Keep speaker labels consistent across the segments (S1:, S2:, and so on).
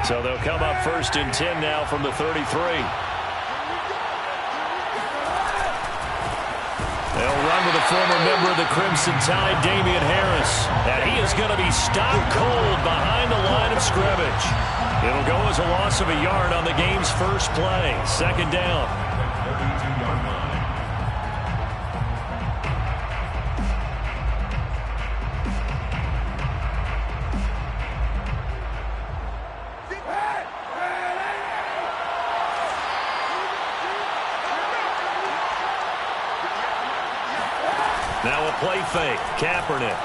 S1: So they'll come up 1st and 10 now from the 33. They'll run with a former member of the Crimson Tide, Damian Harris. And he is going to be stopped cold behind the line of scrimmage. It'll go as a loss of a yard on the game's first play. 2nd down. Now a play fake. Kaepernick.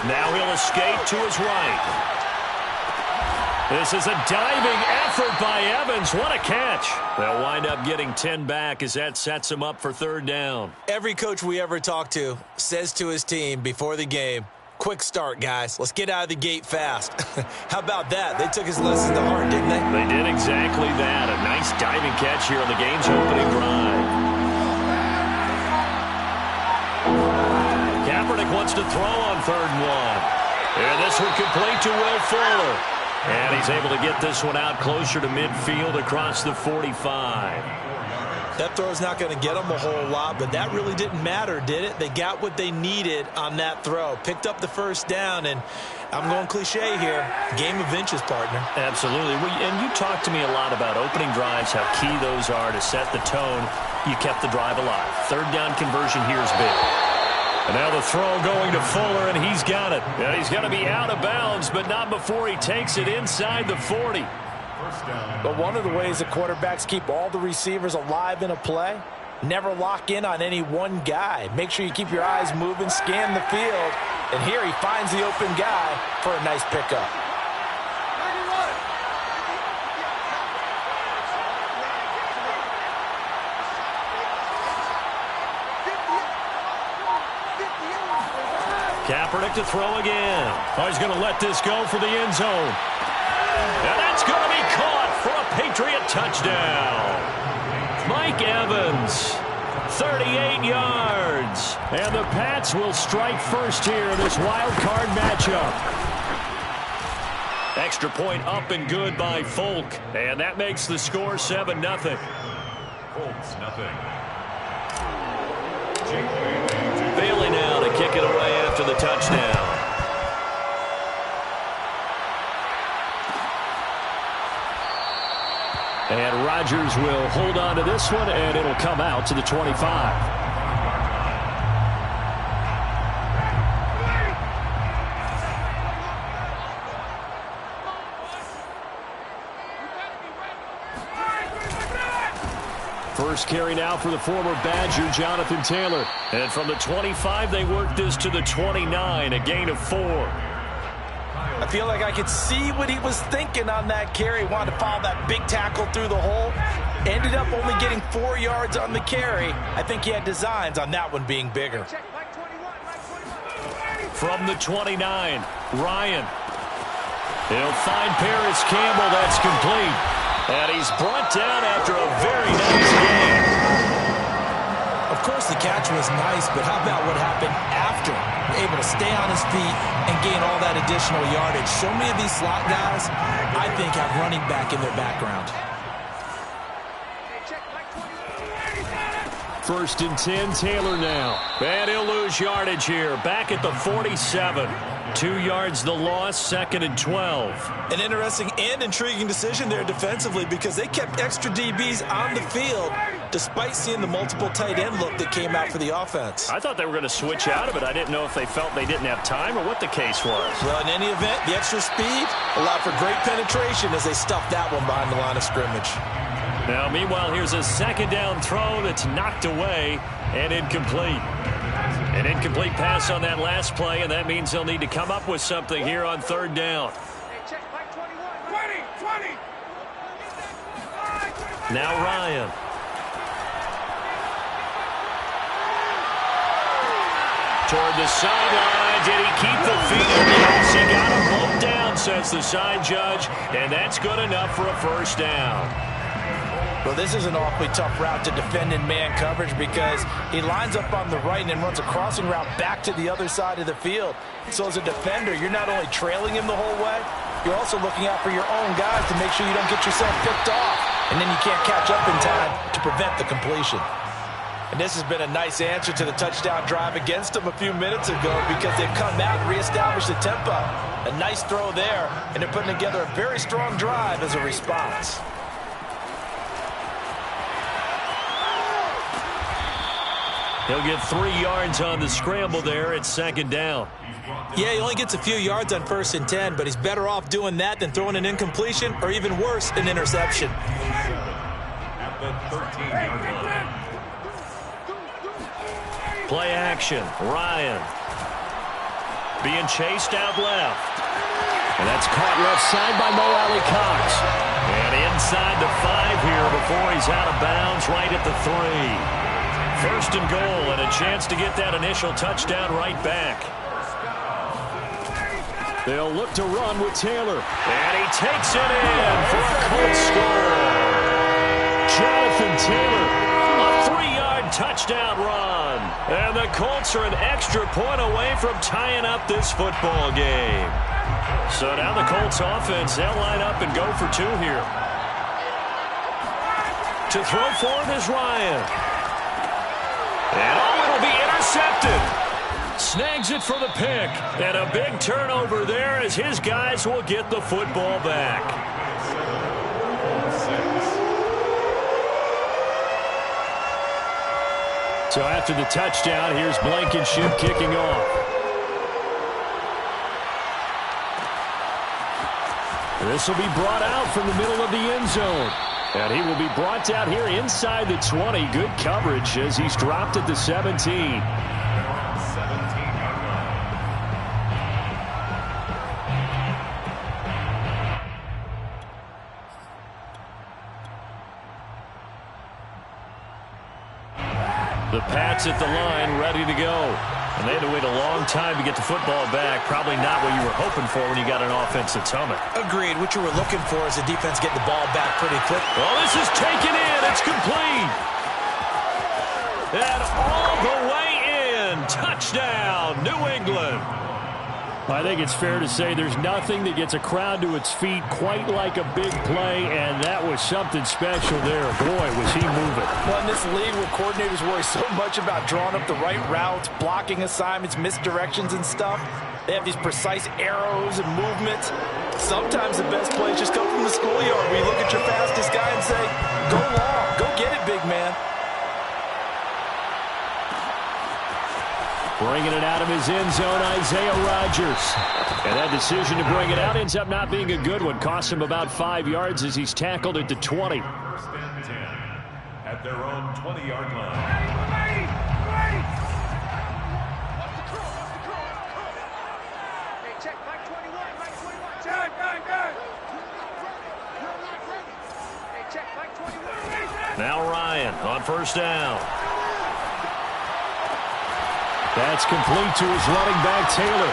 S1: Now he'll escape to his right. This is a diving effort by Evans. What a catch. They'll wind up getting 10 back as that sets him up for 3rd down.
S2: Every coach we ever talk to says to his team before the game, quick start, guys. Let's get out of the gate fast. How about that? They took his lessons to heart, didn't they?
S1: They did exactly that. A nice diving catch here on the game's opening drive. Kaepernick wants to throw on 3rd and 1. And this one complete to Will Fuller. And he's able to get this one out closer to midfield across the 45.
S2: That throw's not going to get them a whole lot, but that really didn't matter, did it? They got what they needed on that throw. Picked up the 1st down, and I'm going cliche here. Game of inches, partner.
S1: Absolutely. And you talked to me a lot about opening drives, how key those are to set the tone. You kept the drive alive. 3rd down conversion here is big. And now the throw going to Fuller, and he's got it. And he's going to be out of bounds, but not before he takes it inside the 40.
S3: But one of the ways that quarterbacks keep all the receivers alive in a play, never lock in on any one guy. Make sure you keep your eyes moving, scan the field, and here he finds the open guy for a nice pickup.
S1: Kaepernick to throw again. Oh, he's going to let this go for the end zone. And that's going to be caught for a Patriot touchdown. Mike Evans, 38 yards. And the Pats will strike first here in this wild card matchup. Extra point up and good by Folk. And that makes the score 7-0.
S4: Colts, nothing.
S1: Bailey now to kick it away after the touchdown. And Rodgers will hold on to this one, and it'll come out to the 25. First carry now for the former Badger, Jonathan Taylor. And from the 25, they work this to the 29, a gain of 4.
S3: I feel like I could see what he was thinking on that carry. Wanted to follow that big tackle through the hole. Ended up only getting 4 yards on the carry. I think he had designs on that one being bigger.
S1: From the 29, Ryan. He'll find Paris Campbell. That's complete. And he's brought down after a very nice game.
S2: Of course, the catch was nice, but how about what happened after? Able to stay on his feet and gain all that additional yardage. So many of these slot guys, I think, have running back in their background.
S1: 1st and 10, Taylor now. And he'll lose yardage here. Back at the 47. 2 yards the loss, 2nd and 12.
S2: An interesting and intriguing decision there defensively because they kept extra DBs on the field despite seeing the multiple tight end look that came out for the offense.
S1: I thought they were going to switch out of it. I didn't know if they felt they didn't have time or what the case was.
S2: Well, in any event, the extra speed allowed for great penetration as they stuffed that one behind the line of scrimmage.
S1: Now, meanwhile, here's a 2nd down throw that's knocked away and incomplete. An incomplete pass on that last play, and that means they'll need to come up with something here on 3rd down. Now Ryan. Toward the sideline. Did he keep the feet? Yes, he got him pulled down, says the side judge, and that's good enough for a 1st down.
S3: Well, this is an awfully tough route to defend in man coverage because he lines up on the right and then runs a crossing route back to the other side of the field. So as a defender, you're not only trailing him the whole way, you're also looking out for your own guys to make sure you don't get yourself picked off. And then you can't catch up in time to prevent the completion. And this has been a nice answer to the touchdown drive against them a few minutes ago because they've come out and reestablished the tempo. A nice throw there, and they're putting together a very strong drive as a response.
S1: He'll get 3 yards on the scramble there at second down.
S2: Yeah, he only gets a few yards on 1st and 10, but he's better off doing that than throwing an incompletion or even worse, an interception.
S4: At the 13-yard line.
S1: Play action. Ryan being chased out left. And that's caught left side by Mo Alley Cox. And inside the 5 here before he's out of bounds right at the 3. 1st and goal and a chance to get that initial touchdown right back. They'll look to run with Taylor. And he takes it in for a Colts score. Jonathan Taylor, a 3-yard touchdown run. And the Colts are an extra point away from tying up this football game. So now the Colts offense, they'll line up and go for 2 here. To throw for it is Ryan. And it'll be intercepted. Snags it for the pick. And a big turnover there as his guys will get the football back. So after the touchdown, here's Blankenship kicking off. This will be brought out from the middle of the end zone. And he will be brought out here inside the 20. Good coverage as he's dropped at the 17. The Pats at the line, ready to go. And they had to wait a long time to get the football back. Probably not what you were hoping for when you got an offense that's humming.
S2: Agreed. What you were looking for is the defense getting the ball back pretty quick.
S1: Well, this is taken in. It's complete. And all the way in. Touchdown, New England. I think it's fair to say there's nothing that gets a crowd to its feet quite like a big play, and that was something special there. Boy, was he moving.
S3: Well, in this league where coordinators worry so much about drawing up the right routes, blocking assignments, misdirections and stuff, they have these precise arrows and movements. Sometimes the best plays just come from the schoolyard where you look at your fastest guy and say, go long, go get it, big man.
S1: Bringing it out of his end zone, Isaiah Rodgers. And that decision to bring it out ends up not being a good one. Costs him about 5 yards as he's tackled at the 20.
S4: 1st and 10 at their own 20-yard line.
S1: Now Ryan on 1st down. That's complete to his running back, Taylor.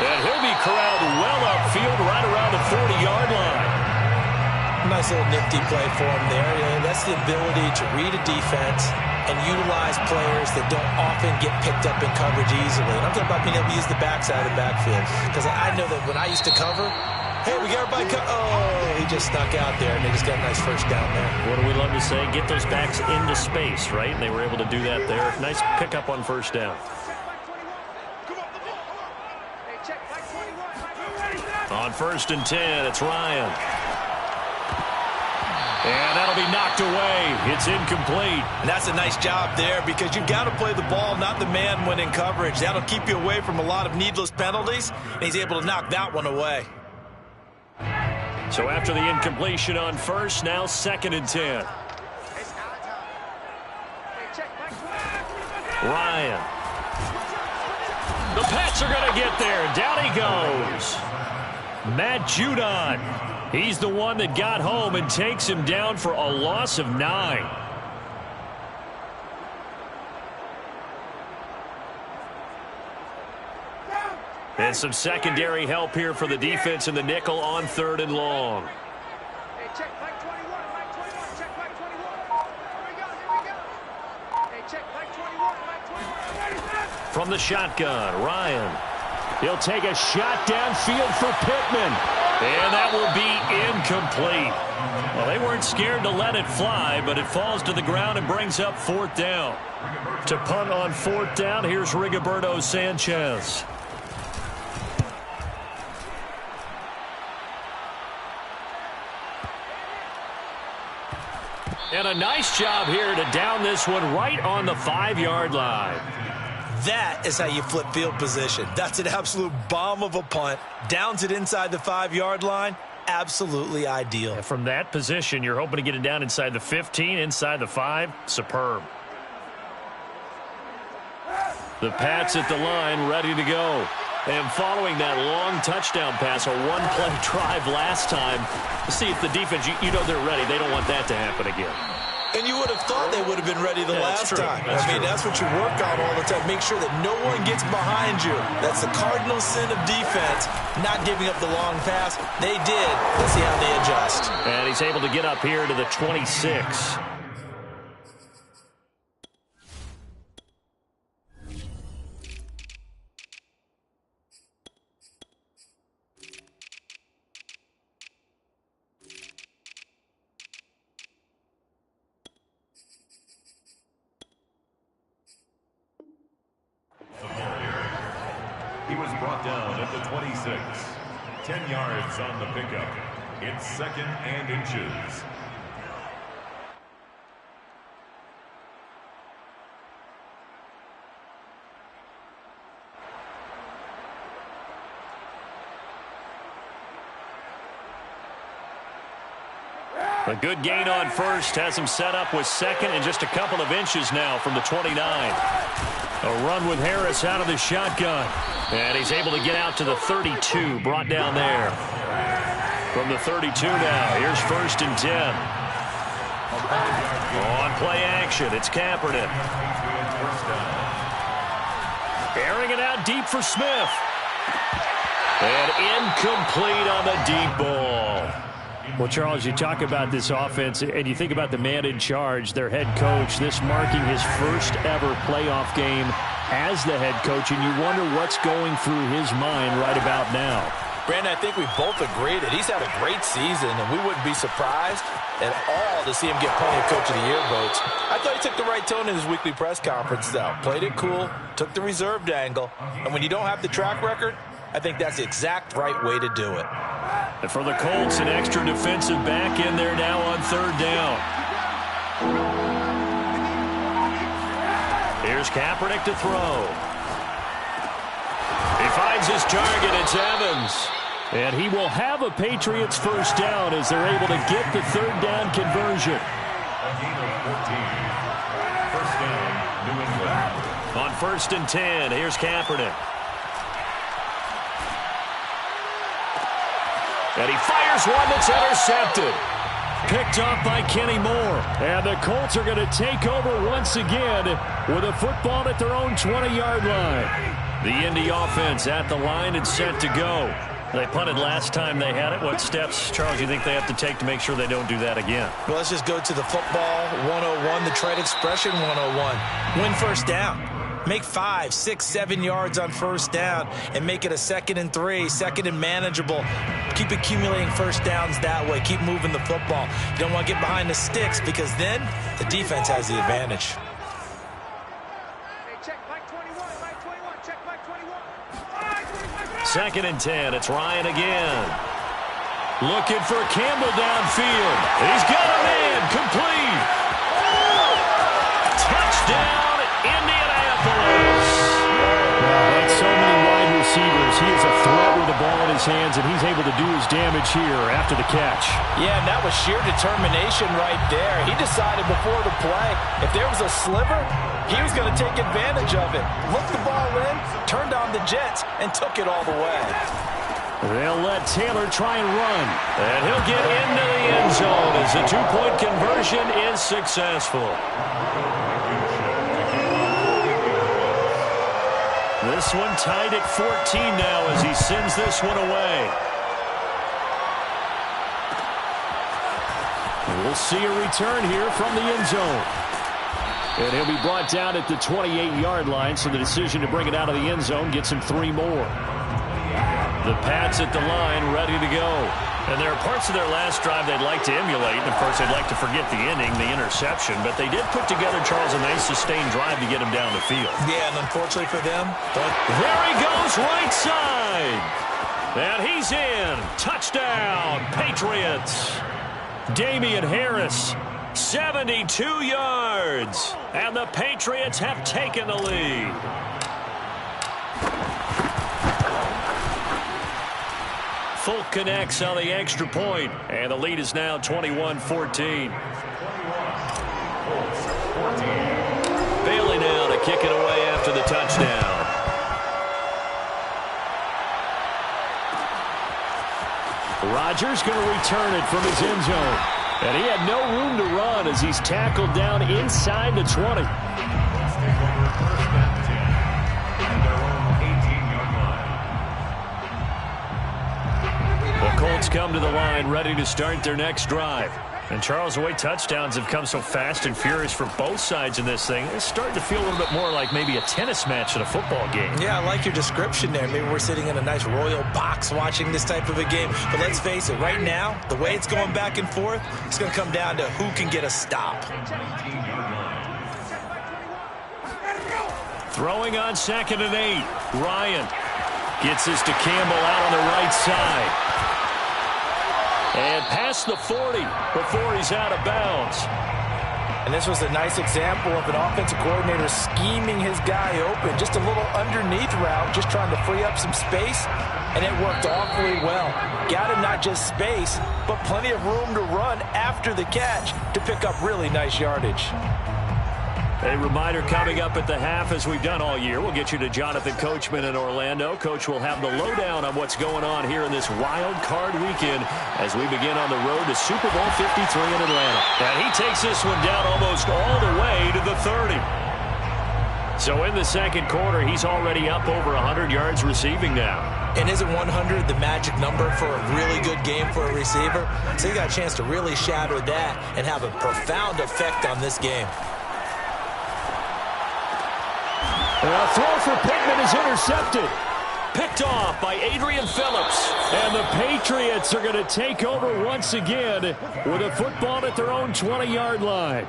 S1: And he'll be corralled well upfield right around the 40-yard line.
S2: Nice little nifty play for him there. That's the ability to read a defense and utilize players that don't often get picked up in coverage easily. And I'm talking about being able to use the backside of the backfield. Because I know that when I used to cover, hey, we got everybody oh, he just snuck out there, and they just got a nice 1st down there.
S1: What do we love to say? Get those backs into space, right? And they were able to do that there. Nice pickup on 1st down. On 1st and 10, it's Ryan. And that'll be knocked away. It's incomplete.
S2: And that's a nice job there because you've got to play the ball, not the man when in coverage. That'll keep you away from a lot of needless penalties, and he's able to knock that one away.
S1: So after the incompletion on 1st, now 2nd and 10. Ryan. The Pats are going to get there. Down he goes. Matt Judon. He's the one that got home and takes him down for a loss of 9. And some secondary help here for the defense in the nickel on 3rd and long. From the shotgun, Ryan. He'll take a shot downfield for Pittman. And that will be incomplete. Well, they weren't scared to let it fly, but it falls to the ground and brings up 4th down. To punt on 4th down, here's Rigoberto Sanchez. And a nice job here to down this one right on the 5-yard line.
S2: That is how you flip field position. That's an absolute bomb of a punt. Downs it inside the 5-yard line. Absolutely ideal.
S1: And from that position, you're hoping to get it down inside the 15, inside the 5. Superb. The Pats at the line, ready to go. And following that long touchdown pass, a one-play drive last time, see if the defense, you know they're ready. They don't want that to happen again.
S2: And you would have thought they would have been ready the last time. That's what you work on all the time. Make sure that no one gets behind you. That's the cardinal sin of defense, not giving up the long pass. They did. Let's see how they adjust.
S1: And he's able to get up here to the 26.
S4: He was brought down at the 26. 10 yards on the pickup. It's 2nd and inches.
S1: A good gain on first has him set up with 2nd and just a couple of inches now from the 29. A run with Harris out of the shotgun. And he's able to get out to the 32, brought down there. From the 32 now, here's 1st and 10. On play action, it's Kaepernick. Airing it out deep for Smith. And incomplete on the deep ball. Well, Charles, you talk about this offense, and you think about the man in charge, their head coach, this marking his first ever playoff game as the head coach, and you wonder what's going through his mind right about now.
S2: Brandon, I think we both agree that he's had a great season, and we wouldn't be surprised at all to see him get plenty of Coach of the Year votes. I thought he took the right tone in his weekly press conference, though. Played it cool, took the reserved angle, and when you don't have the track record, I think that's the exact right way to do it.
S1: And for the Colts, an extra defensive back in there now on 3rd down. Here's Kaepernick to throw. He finds his target. It's Evans. And he will have a Patriots first down as they're able to get the 3rd down conversion.
S4: A gain of 14. First down, New England.
S1: On 1st and 10, here's Kaepernick. And he fires one that's intercepted. Picked off by Kenny Moore. And the Colts are going to take over once again with a football at their own 20-yard line. The Indy offense at the line and set to go. They punted last time they had it. What steps, Charles, you think they have to take to make sure they don't do that again?
S2: Well, let's just go to the football 101, the trade expression 101. Win first down. Make 5, 6, 7 yards on first down and make it a 2nd and 3, 2nd and manageable. Keep accumulating first downs that way. Keep moving the football. You don't want to get behind the sticks because then the defense has the advantage.
S5: Hey, check Mike 21, Mike 21, check Mike 21.
S1: 2nd and 10, it's Ryan again. Looking for Campbell downfield. He's got a man, complete. Touchdown, Indianapolis. Like so many wide receivers, he is a threat with the ball in his hands, and he's able to do his damage here after the catch.
S3: Yeah, and that was sheer determination right there. He decided before the play, if there was a sliver, he was going to take advantage of it. Looked the ball in, turned on the Jets, and took it all the way.
S1: They'll let Taylor try and run. And he'll get into the end zone as the two-point conversion is successful. This one tied at 14 now as he sends this one away. We'll see a return here from the end zone. And he'll be brought down at the 28-yard line, so the decision to bring it out of the end zone gets him 3 more. The Pats at the line, ready to go. And there are parts of their last drive they'd like to emulate. And, of course, they'd like to forget the inning, the interception. But they did put together, Charles, a nice sustained drive to get him down the field.
S2: Yeah, and unfortunately for them.
S1: There he goes, right side. And he's in. Touchdown, Patriots. Damian Harris, 72 yards. And the Patriots have taken the lead. Folk connects on the extra point, and the lead is now 21-14. Bailey now to kick it away after the touchdown. Rodgers going to return it from his end zone. And he had no room to run as he's tackled down inside the 20. The Colts come to the line ready to start their next drive. And, Charles, the way touchdowns have come so fast and furious for both sides in this thing, it's starting to feel a little bit more like maybe a tennis match at a football game.
S2: Yeah, I like your description there. Maybe we're sitting in a nice royal box watching this type of a game. But let's face it, right now, the way it's going back and forth, it's going to come down to who can get a stop.
S1: Throwing on 2nd and 8. Ryan gets this to Campbell out on the right side. And past the 40 before he's out of bounds.
S3: And this was a nice example of an offensive coordinator scheming his guy open. Just a little underneath route, just trying to free up some space. And it worked awfully well. Got him not just space, but plenty of room to run after the catch to pick up really nice yardage.
S1: A reminder coming up at the half, as we've done all year. We'll get you to Jonathan Coachman in Orlando. Coach will have the lowdown on what's going on here in this wild card weekend as we begin on the road to Super Bowl 53 in Atlanta. And he takes this one down almost all the way to the 30. So in the second quarter, he's already up over 100 yards receiving now.
S2: And isn't 100 the magic number for a really good game for a receiver? So you got a chance to really shatter that and have a profound effect on this game.
S1: And a throw for Pittman is intercepted. Picked off by Adrian Phillips. And the Patriots are going to take over once again with a football at their own 20-yard line.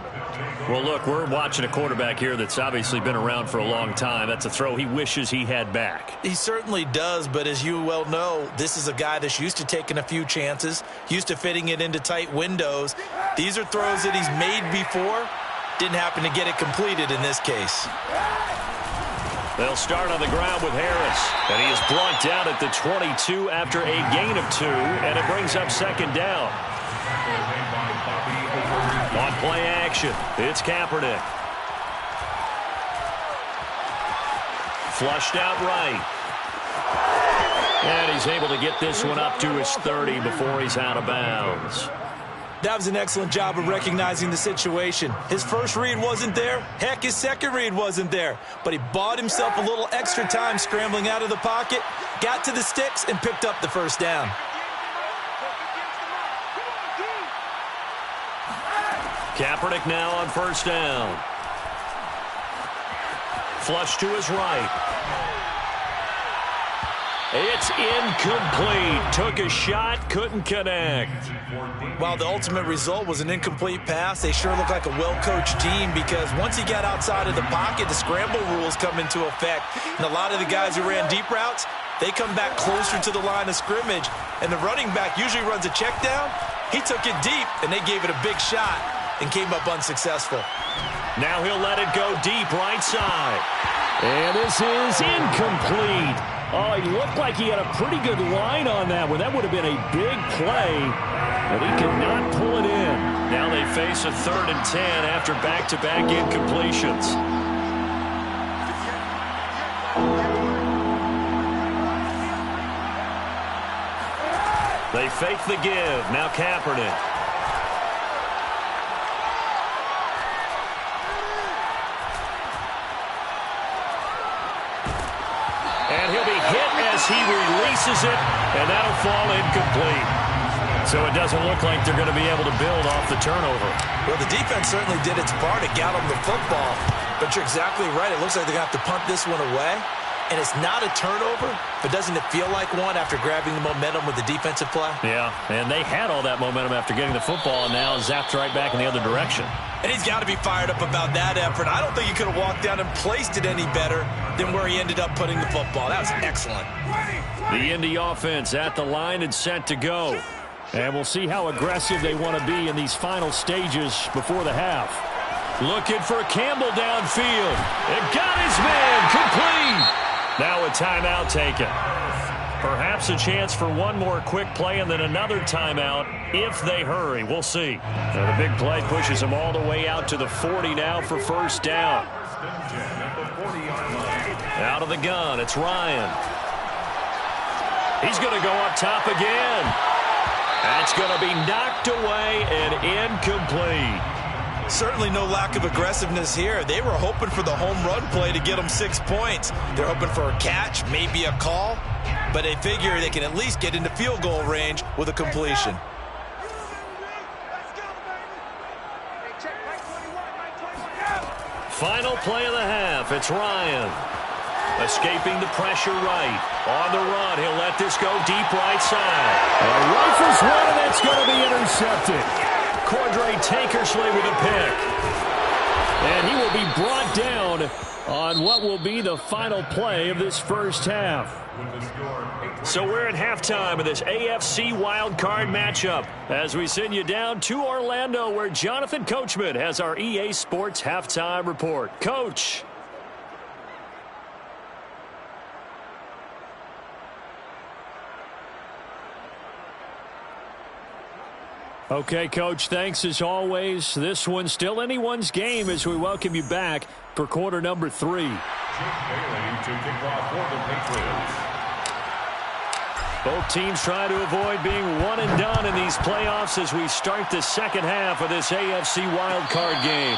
S1: Well, look, we're watching a quarterback here that's obviously been around for a long time. That's a throw he wishes he had back.
S2: He certainly does, but as you well know, this is a guy that's used to taking a few chances, used to fitting it into tight windows. These are throws that he's made before. Didn't happen to get it completed in this case.
S1: They'll start on the ground with Harris, and he is brought down at the 22 after a gain of 2, and it brings up 2nd down. On play action, it's Kaepernick. Flushed out right. And he's able to get this one up to his 30 before he's out of bounds.
S2: That was an excellent job of recognizing the situation. His first read wasn't there. Heck, his second read wasn't there. But he bought himself a little extra time scrambling out of the pocket, got to the sticks, and picked up the first down.
S1: Kaepernick now on 1st down. Flush to his right. It's incomplete. Took a shot, couldn't connect.
S2: While the ultimate result was an incomplete pass, they sure look like a well-coached team because once he got outside of the pocket, the scramble rules come into effect. And a lot of the guys who ran deep routes, they come back closer to the line of scrimmage. And the running back usually runs a check down. He took it deep, and they gave it a big shot and came up unsuccessful.
S1: Now he'll let it go deep right side. And this is incomplete. Oh, he looked like he had a pretty good line on that one. That would have been a big play, but he could not pull it in. Now they face a 3rd and 10 after back-to-back incompletions. They fake the give. Now Kaepernick. And he'll be hit as he releases it, and that'll fall incomplete. So it doesn't look like they're going to be able to build off the turnover.
S2: Well, the defense certainly did its part to get them the football, but you're exactly right. It looks like they're going to have to punt this one away, and it's not a turnover, but doesn't it feel like one after grabbing the momentum with the defensive play?
S1: Yeah, and they had all that momentum after getting the football, and now zapped right back in the other direction.
S2: And he's got to be fired up about that effort. I don't think he could have walked down and placed it any better than where he ended up putting the football. That was excellent.
S1: The Indy offense at the line and set to go. And we'll see how aggressive they want to be in these final stages before the half. Looking for Campbell downfield. It got his man complete. Now a timeout taken. Perhaps a chance for one more quick play and then another timeout if they hurry. We'll see. Now the big play pushes them all the way out to the 40 now for first down. Out of the gun, it's Ryan. He's going to go up top again. That's going to be knocked away and incomplete.
S2: Certainly no lack of aggressiveness here. They were hoping for the home run play to get them 6 points. They're hoping for a catch, maybe a call, but they figure they can at least get into field goal range with a completion.
S1: Final play of the half. It's Ryan. Escaping the pressure right. On the run, he'll let this go deep right side. Rifles one, and that's going to be intercepted. Cordray Tankersley with a pick. And he will be brought down on what will be the final play of this first half. So we're at halftime of this AFC wildcard matchup as we send you down to Orlando where Jonathan Coachman has our EA Sports halftime report. Coach. Okay, Coach, thanks as always. This one's still anyone's game as we welcome you back for quarter number 3.
S4: Chip Bailey to kick off for the Patriots.
S1: Both teams try to avoid being one and done in these playoffs as we start the second half of this AFC wildcard game.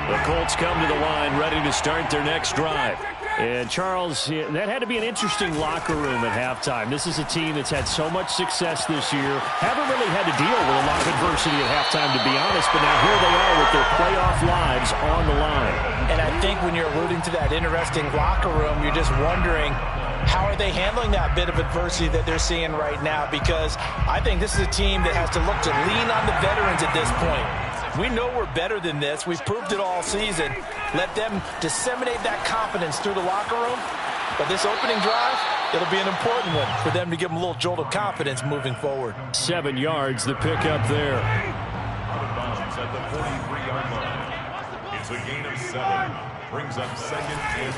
S1: The Colts come to the line ready to start their next drive. And, Charles, that had to be an interesting locker room at halftime. This is a team that's had so much success this year. Haven't really had to deal with a lot of adversity at halftime, to be honest. But now here they are with their playoff lives on the line.
S3: And I think when you're alluding to that interesting locker room, you're just wondering, how are they handling that bit of adversity that they're seeing right now? Because I think this is a team that has to look to lean on the veterans at this point. We know we're better than this. We've proved it all season. Let them disseminate that confidence through the locker room. But this opening drive, it'll be an important one for them to give them a little jolt of confidence moving forward.
S1: 7 yards, the pickup there.
S4: Out of bounds at the 43-yard line. It's a gain of 7. Brings up 2nd and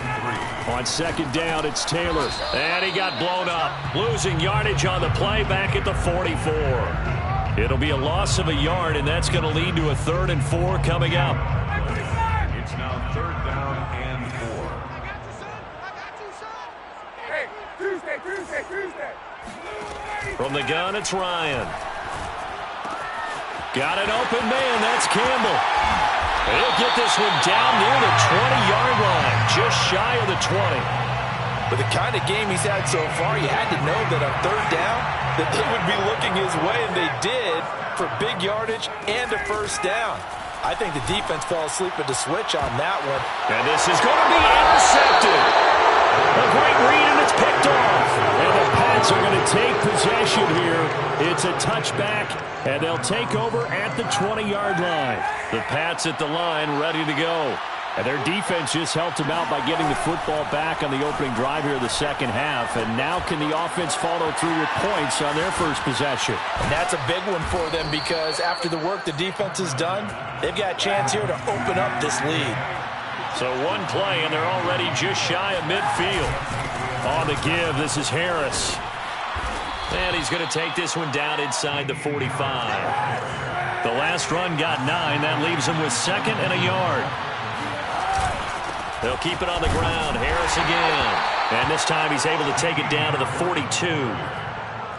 S4: 3.
S1: On second down, it's Taylor. And he got blown up. Losing yardage on the play back at the 44. It'll be a loss of a yard, and that's going to lead to a 3rd and 4 coming up.
S4: It's now 3rd down and 4.
S1: From the gun, it's Ryan. Got an open man. That's Campbell. He'll get this one down near the 20-yard line, just shy of the 20.
S3: With the kind of game he's had so far, you had to know that on 3rd down, that they would be looking his way, and they did, for big yardage and a first down. I think the defense fell asleep at the switch on that one.
S1: And this is going to be intercepted. A great read, and it's picked off. And the Pats are going to take possession here. It's a touchback, and they'll take over at the 20-yard line. The Pats at the line ready to go. And their defense just helped them out by getting the football back on the opening drive here of the second half. And now can the offense follow through with points on their first possession?
S3: And that's a big one for them because after the work the defense has done, they've got a chance here to open up this lead.
S1: So one play, and they're already just shy of midfield. On the give, this is Harris. And he's going to take this one down inside the 45. The last run got 9. That leaves him with 2nd and a yard. They'll keep it on the ground. Harris again. And this time he's able to take it down to the 42.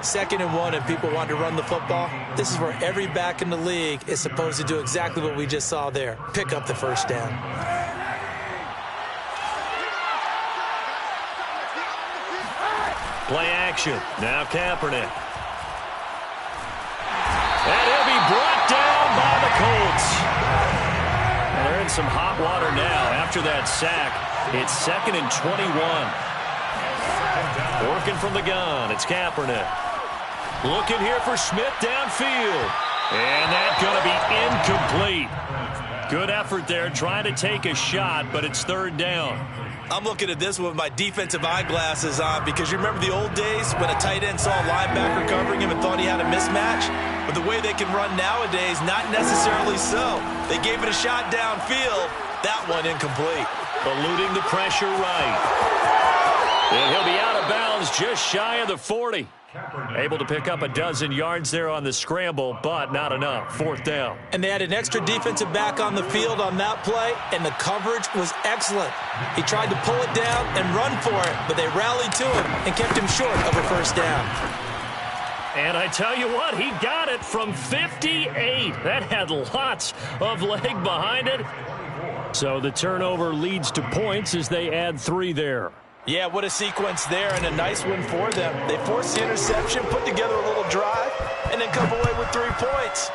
S2: 2nd and 1 and people want to run the football, this is where every back in the league is supposed to do exactly what we just saw there. Pick up the first down.
S1: Play action. Now Kaepernick. And he'll be brought down by the Colts. Well, they're in some hot water now after that sack. It's 2nd and 21. Working from the gun. It's Kaepernick. Looking here for Smith downfield. And that's going to be incomplete. Good effort there trying to take a shot, but it's 3rd down.
S2: I'm looking at this with my defensive eyeglasses on because you remember the old days when a tight end saw a linebacker covering him and thought he had a mismatch? But the way they can run nowadays, not necessarily so. They gave it a shot downfield. That one incomplete.
S1: Eluding the pressure right. And he'll be out of bounds just shy of the 40. Able to pick up a dozen yards there on the scramble, but not enough. 4th down.
S2: And they had an extra defensive back on the field on that play, and the coverage was excellent. He tried to pull it down and run for it, but they rallied to him and kept him short of a 1st down.
S1: And I tell you what, he got it from 58. That had lots of leg behind it. So the turnover leads to points as they add 3 there.
S2: Yeah, what a sequence there, and a nice win for them. They forced the interception, put together a little drive, and then come away with 3 points.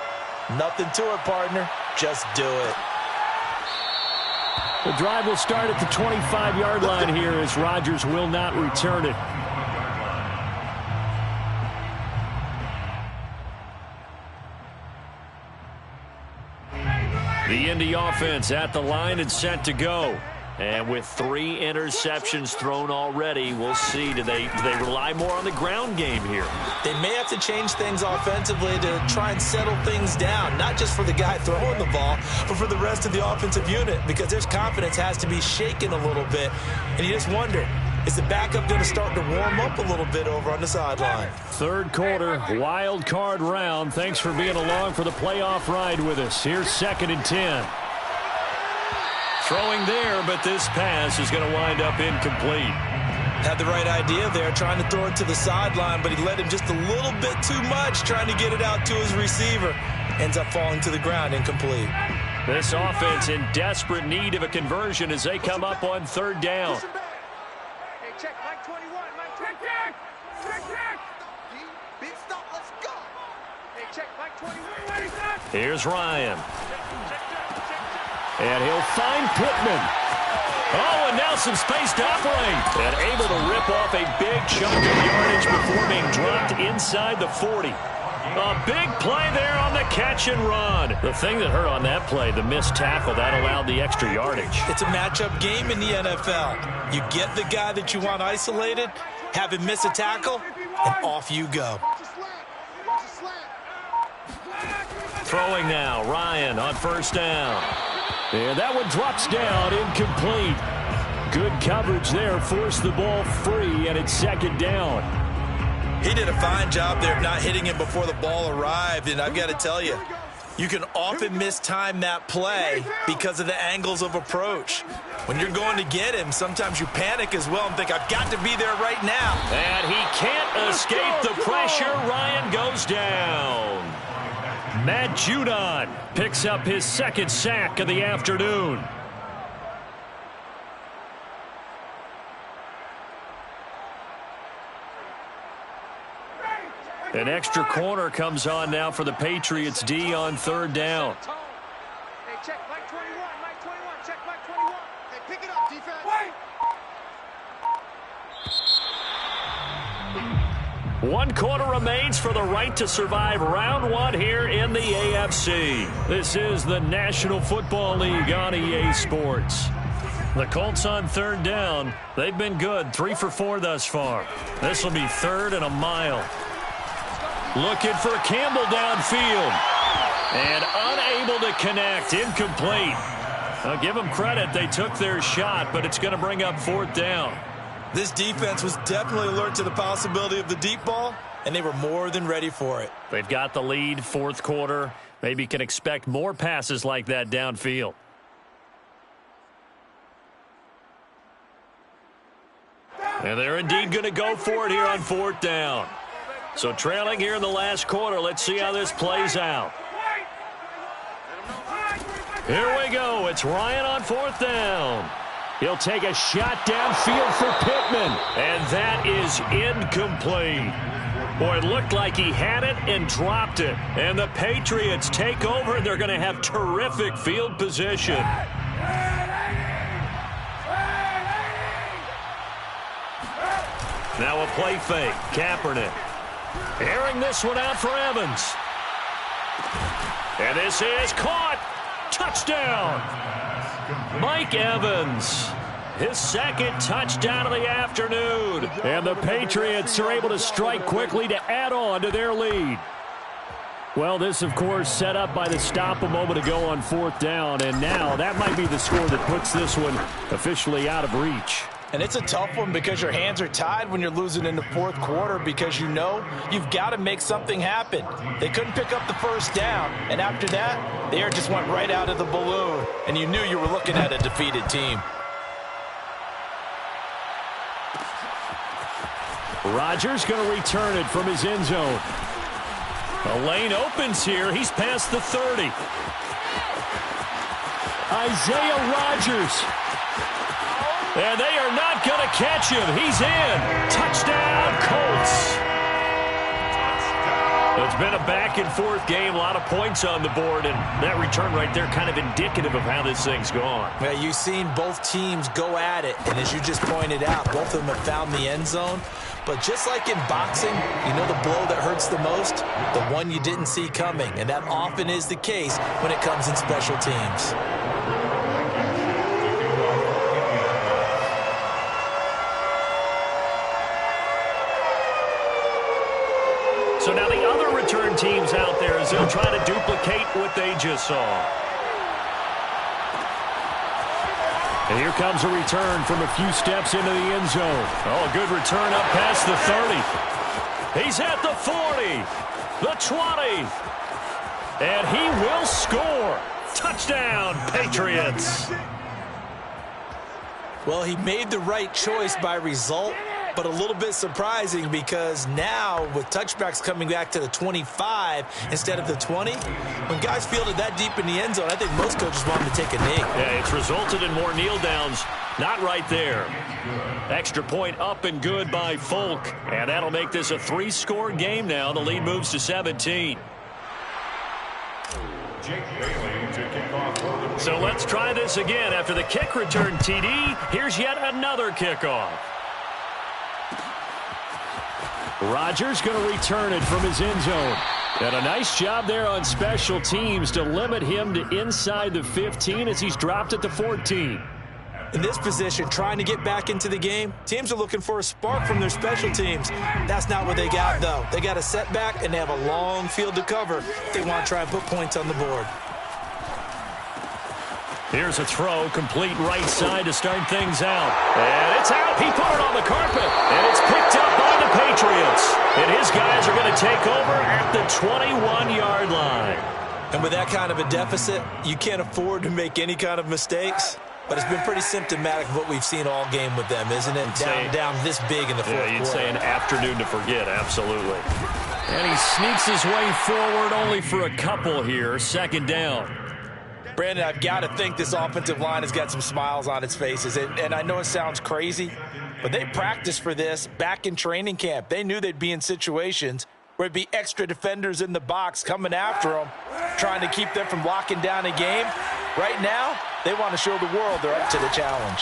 S2: Nothing to it, partner. Just do it.
S1: The drive will start at the 25-yard line here as Rodgers will not return it. The Indy offense at the line and set to go. And with 3 interceptions thrown already, we'll see. Do they rely more on the ground game here?
S2: They may have to change things offensively to try and settle things down, not just for the guy throwing the ball, but for the rest of the offensive unit, because their confidence has to be shaken a little bit. And you just wonder, is the backup going to start to warm up a little bit over on the sideline?
S1: 3rd quarter, wild card round. Thanks for being along for the playoff ride with us. Here's 2nd and 10. Throwing there, but this pass is going to wind up incomplete.
S2: Had the right idea there, trying to throw it to the sideline, but he let him just a little bit too much, trying to get it out to his receiver. Ends up falling to the ground, incomplete.
S1: This offense in desperate need of a conversion as they come up on 3rd down.
S5: Hey, check, Mike 21, Mike 21. Check. Big stop, let's go. Hey, check, Mike 21.
S1: Here's Ryan. And he'll find Pittman. Oh, and now some space to operate. And able to rip off a big chunk of yardage before being dropped inside the 40. A big play there on the catch and run. The thing that hurt on that play, the missed tackle, that allowed the extra yardage.
S2: It's a matchup game in the NFL. You get the guy that you want isolated, have him miss a tackle, and off you go.
S1: Throwing now, Ryan on 1st down. And that one drops down, incomplete. Good coverage there, forced the ball free, and it's 2nd down.
S2: He did a fine job there of not hitting him before the ball arrived, and I've got to tell you, you can often mistime that play because of the angles of approach. When you're going to get him, sometimes you panic as well and think, I've got to be there right now.
S1: And he can't escape the pressure. Ryan goes down. Matt Judon picks up his 2nd sack of the afternoon. An extra corner comes on now for the Patriots D on 3rd down.
S5: Hey, check, Mike 21, Mike 21, check, Mike 21. Hey, pick it up, defense. Wait.
S1: 1 quarter remains for the right to survive round 1 here in the AFC. This is the National Football League on EA Sports. The Colts on 3rd down. They've been good, 3 for 4 thus far. This will be 3rd and a mile. Looking for Campbell downfield. And unable to connect, incomplete. I'll give them credit, they took their shot, but it's going to bring up 4th down.
S2: This defense was definitely alert to the possibility of the deep ball, and they were more than ready for it.
S1: They've got the lead, 4th quarter. Maybe can expect more passes like that downfield. And they're indeed going to go for it here on 4th down. So trailing here in the last quarter. Let's see how this plays out. Here we go. It's Ryan on 4th down. He'll take a shot downfield for Pittman. And that is incomplete. Boy, it looked like he had it and dropped it. And the Patriots take over, and they're going to have terrific field position. Now a play fake. Kaepernick. Airing this one out for Evans. And this is caught. Touchdown. Mike Evans. His second touchdown of the afternoon. And the Patriots are able to strike quickly to add on to their lead. Well, this, of course, set up by the stop a moment ago on 4th down. And now that might be the score that puts this one officially out of reach.
S3: And it's a tough one because your hands are tied when you're losing in the 4th quarter because you know you've got to make something happen. They couldn't pick up the first down, and after that, the air just went right out of the balloon, and you knew you were looking at a defeated team.
S1: Rodgers going to return it from his end zone. A lane opens here. He's past the 30. Isaiah Rodgers. And they are not going to catch him. He's in. Touchdown, Colts. It's been a back-and-forth game. A lot of points on the board. And that return right there kind of indicative of how this thing's gone.
S2: Yeah, you've seen both teams go at it. And as you just pointed out, both of them have found the end zone. But just like in boxing, you know the blow that hurts the most? The one you didn't see coming. And that often is the case when it comes in special teams.
S1: So now the other return teams out there as they'll try to duplicate what they just saw. And here comes a return from a few steps into the end zone. Oh, a good return up past the 30. He's at the 40, the 20, and he will score. Touchdown, Patriots.
S2: Well, he made the right choice by result, but a little bit surprising because now with touchbacks coming back to the 25 instead of the 20, when guys fielded that deep in the end zone, I think most coaches want them to take a knee.
S1: Yeah, it's resulted in more kneel downs. Not right there. Extra point up and good by Folk, and that'll make this a 3-score game now. The lead moves to 17. So let's try this again. After the kick return TD, here's yet another kickoff. Rodgers going to return it from his end zone. And a nice job there on special teams to limit him to inside the 15 as he's dropped at the 14.
S2: In this position, trying to get back into the game, teams are looking for a spark from their special teams. That's not what they got, though. They got a setback, and they have a long field to cover if they want to try and put points on the board.
S1: Here's a throw, complete right side to start things out. And it's out. He put it on the carpet. And it's picked up by the Patriots. And his guys are going to take over at the 21-yard line.
S2: And with that kind of a deficit, you can't afford to make any kind of mistakes. But it's been pretty symptomatic of what we've seen all game with them, isn't it? Down this big in the fourth quarter.
S1: You'd say an afternoon to forget, absolutely. And he sneaks his way forward only for a couple here. 2nd down.
S3: Brandon, I've got to think this offensive line has got some smiles on its faces. And I know it sounds crazy, but they practiced for this back in training camp. They knew they'd be in situations where it'd be extra defenders in the box coming after them, trying to keep them from locking down a game. Right now, they want to show the world they're up to the challenge.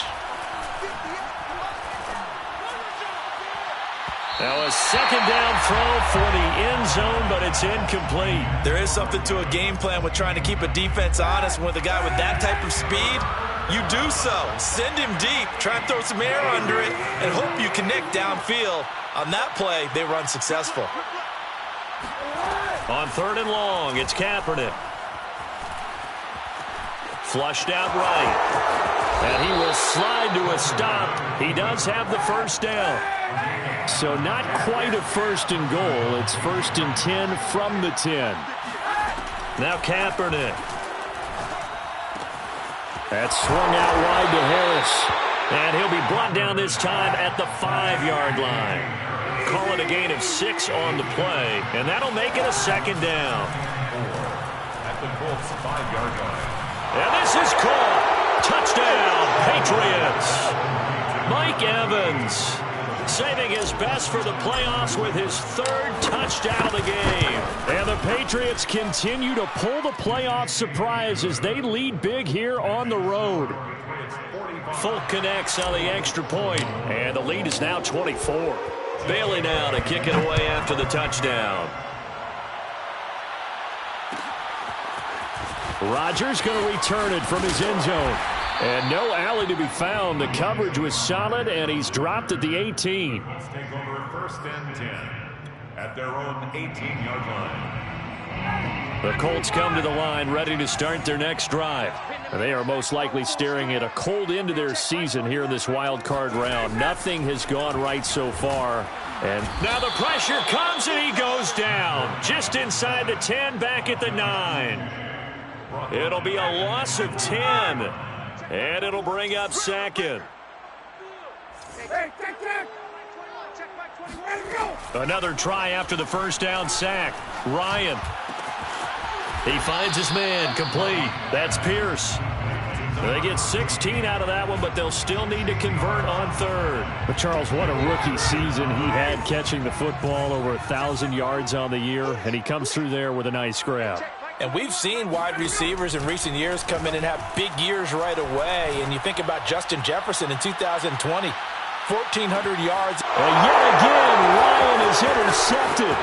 S1: Now a 2nd down throw for the end zone, but it's incomplete.
S2: There is something to a game plan with trying to keep a defense honest. With a guy with that type of speed, you do so. Send him deep, try and throw some air under it, and hope you connect downfield. On that play, they were unsuccessful.
S1: On 3rd and long, it's Kaepernick. Flushed out right. And he will slide to a stop. He does have the first down. So not quite a 1st and goal. It's 1st and 10 from the 10. Now Kaepernick. That's swung out wide to Harris. And he'll be brought down this time at the 5-yard line. call it a gain of 6 on the play, and that'll make it a second down.
S4: At the Colts 5-yard line.
S1: And this is caught. Touchdown, Patriots. Mike Evans saving his best for the playoffs with his 3rd touchdown of the game. And the Patriots continue to pull the playoff surprise as they lead big here on the road. Folk connects on the extra point, and the lead is now 24. Bailey now to kick it away after the touchdown. Rodgers going to return it from his end zone. And no alley to be found. The coverage was solid, and he's dropped at the 18.
S4: Let's take over 1st and 10 at their own 18-yard line.
S1: The Colts come to the line ready to start their next drive. They are most likely staring at a cold end to their season here in this wild card round. Nothing has gone right so far. And now the pressure comes, and he goes down. Just inside the 10, back at the 9. It'll be a loss of 10. And it'll bring up 2nd. Another try after the first down sack. Ryan. He finds his man, complete. That's Pierce. They get 16 out of that one, but they'll still need to convert on 3rd.
S6: But Charles, what a rookie season he had, catching the football over 1,000 yards on the year, and he comes through there with a nice grab.
S3: And we've seen wide receivers in recent years come in and have big years right away. And you think about Justin Jefferson in 2020, 1,400 yards.
S1: And yet again, Ryan is intercepted.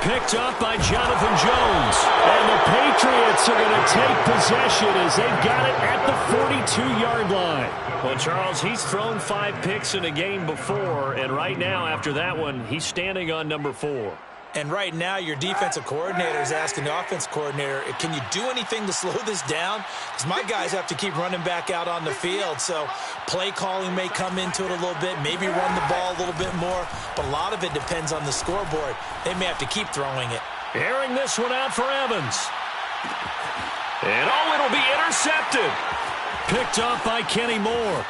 S1: Picked up by Jonathan Jones. And the Patriots are going to take possession as they've got it at the 42-yard line. Well, Charles, he's thrown 5 picks in a game before. And right now, after that one, he's standing on number 4.
S2: And right now, your defensive coordinator is asking the offense coordinator, can you do anything to slow this down? Because my guys have to keep running back out on the field. So play calling may come into it a little bit, maybe run the ball a little bit more. But a lot of it depends on the scoreboard. They may have to keep throwing it.
S1: Airing this one out for Evans. And it'll be intercepted. Picked up by Kenny Moore.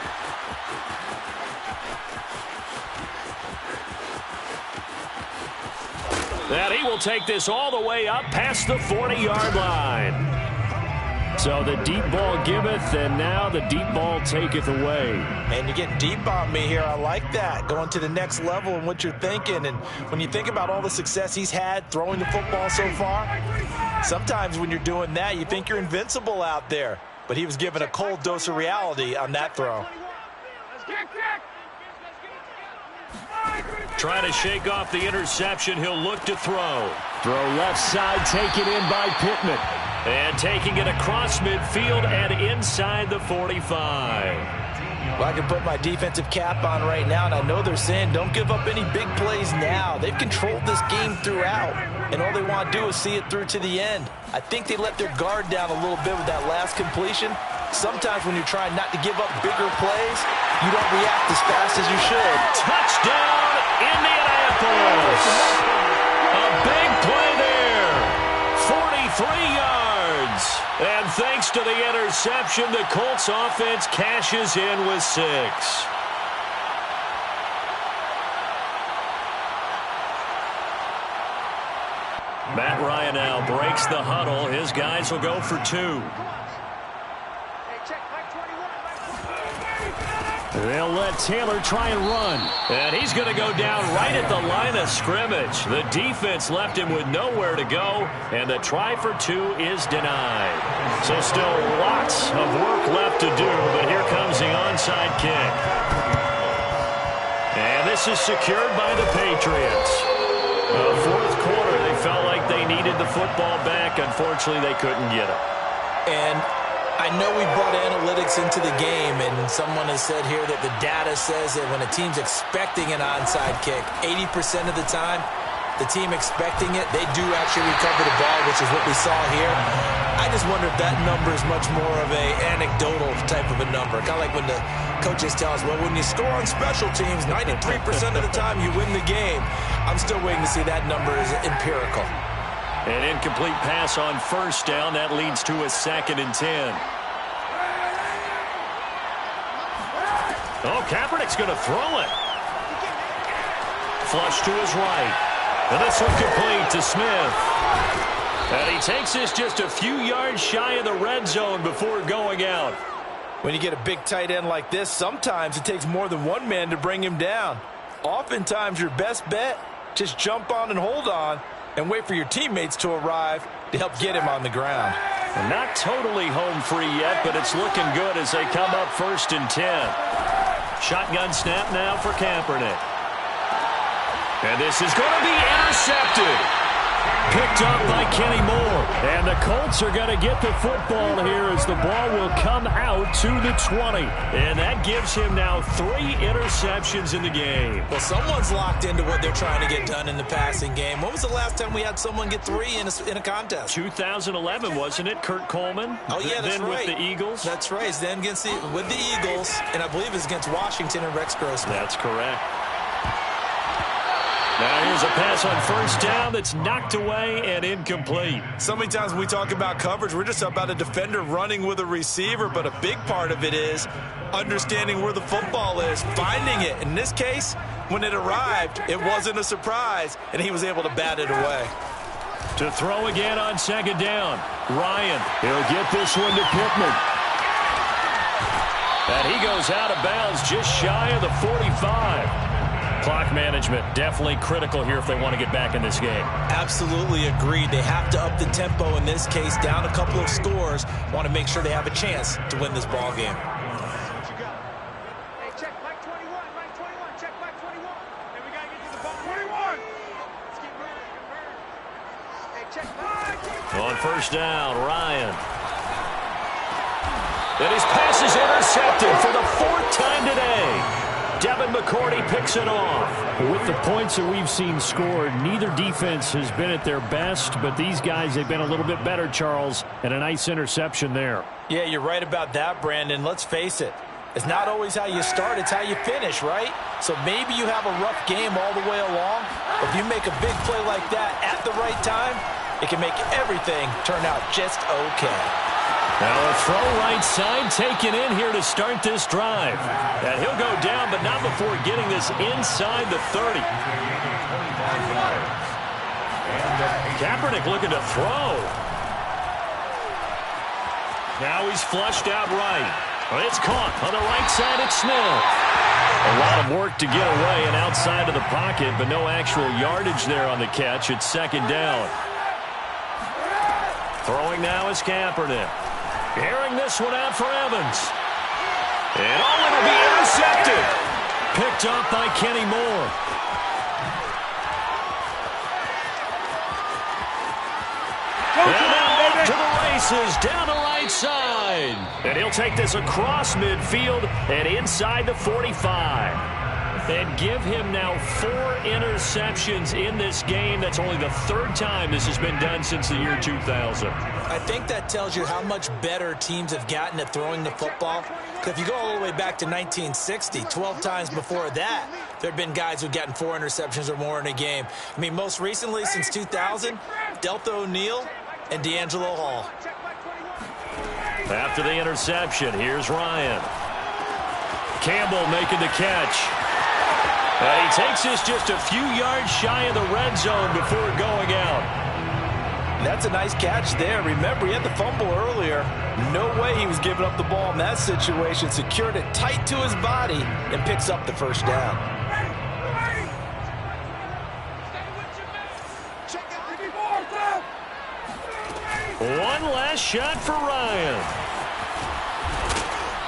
S1: That he will take this all the way up past the 40-yard line. So the deep ball giveth, and now the deep ball taketh away.
S3: And you're getting deep on me here. I like that. Going to the next level and what you're thinking. And when you think about all the success he's had throwing the football so far, sometimes when you're doing that, you think you're invincible out there. But he was given a cold dose of reality on that throw.
S1: Trying to shake off the interception. He'll look to throw. Throw left side, taken in by Pittman. And taking it across midfield and inside the 45.
S3: Well, I can put my defensive cap on right now, and I know they're saying don't give up any big plays now. They've controlled this game throughout, and all they want to do is see it through to the end. I think they let their guard down a little bit with that last completion. Sometimes when you're trying not to give up bigger plays, you don't react as fast as you should.
S1: Touchdown, Indianapolis! A big play there. 43 yards. And thanks to the interception, the Colts offense cashes in with 6. Matt Ryan now breaks the huddle. His guys will go for 2.
S6: They'll let Taylor try and run.
S1: And he's going to go down right at the line of scrimmage. The defense left him with nowhere to go, and the try for 2 is denied. So still lots of work left to do, but here comes the onside kick. And this is secured by the Patriots. Fourth quarter, they felt like they needed the football back. Unfortunately, they couldn't get it.
S2: And I know we brought analytics into the game, and someone has said here that the data says that when a team's expecting an onside kick, 80% of the time, the team expecting it, they do actually recover the ball, which is what we saw here. I just wonder if that number is much more of a anecdotal type of a number. Kind of like when the coaches tell us, well, when you score on special teams, 93% of the time you win the game. I'm still waiting to see that number is empirical.
S1: An incomplete pass on first down. That leads to a 2nd and 10. Oh, Kaepernick's going to throw it. Flush to his right. And this one complete to Smith. And he takes this just a few yards shy of the red zone before going out.
S3: When you get a big tight end like this, sometimes it takes more than one man to bring him down. Oftentimes, your best bet, just jump on and hold on and wait for your teammates to arrive to help get him on the ground.
S1: And not totally home free yet, but it's looking good as they come up 1st and 10. Shotgun snap now for Kaepernick. And this is going to be intercepted. Picked up by Kenny Moore. And the Colts are going to get the football here as the ball will come out to the 20. And that gives him now 3 interceptions in the game.
S2: Well, someone's locked into what they're trying to get done in the passing game. When was the last time we had someone get 3 in a contest?
S1: 2011, wasn't it? Kurt Coleman?
S2: Oh, yeah, that's
S1: then
S2: right.
S1: With the Eagles?
S2: That's right. Then with the Eagles, and I believe it's against Washington and Rex Grossman.
S1: That's correct. Now here's a pass on 1st down that's knocked away and incomplete.
S3: So many times when we talk about coverage, we're just about a defender running with a receiver, but a big part of it is understanding where the football is, finding it. In this case, when it arrived, it wasn't a surprise, and he was able to bat it away.
S1: To throw again on 2nd down. Ryan, he'll get this one to Pittman. And he goes out of bounds just shy of the 45. Clock management definitely critical here if they want to get back in this game.
S2: Absolutely agreed. They have to up the tempo in this case, down a couple of scores. Want to make sure they have a chance to win this ball game.
S5: Hey, check Mike 21, Mike 21, check Mike 21. And we got to get to the ball. 21. Let's keep moving. Hey, check Mike.
S1: On 1st down, Ryan. And his pass is intercepted for the 4th time today. Devin McCourty picks it off.
S6: With the points that we've seen scored, neither defense has been at their best, but these guys, they've been a little bit better, Charles, and a nice interception there.
S3: Yeah, you're right about that, Brandon. Let's face it. It's not always how you start, it's how you finish, right? So maybe you have a rough game all the way along, but if you make a big play like that at the right time, it can make everything turn out just okay.
S1: Now a throw right side taken in here to start this drive. And he'll go down, but not before getting this inside the 30. Kaepernick looking to throw. Now he's flushed out right. It's caught on the right side at Smith. A lot of work to get away and outside of the pocket, but no actual yardage there on the catch. It's 2nd down. Throwing now is Kaepernick. Airing this one out for Evans. And it'll be intercepted. Picked up by Kenny Moore. And off to the races down the right side. And he'll take this across midfield and inside the 45. And give him now 4 interceptions in this game. That's only the 3rd time this has been done since the year 2000.
S2: I think that tells you how much better teams have gotten at throwing the football. Because if you go all the way back to 1960, 12 times before that, there have been guys who've gotten 4 interceptions or more in a game. I mean, most recently, since 2000, Delta O'Neal and D'Angelo Hall.
S1: After the interception, here's Ryan. Campbell making the catch. And he takes this just a few yards shy of the red zone before going out.
S3: That's a nice catch there. Remember, he had the fumble earlier. No way he was giving up the ball in that situation. Secured it tight to his body and picks up the 1st down.
S1: One last shot for Ryan.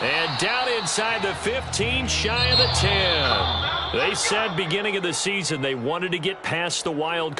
S1: And down inside the 15, shy of the 10. They said beginning of the season they wanted to get past the wild card.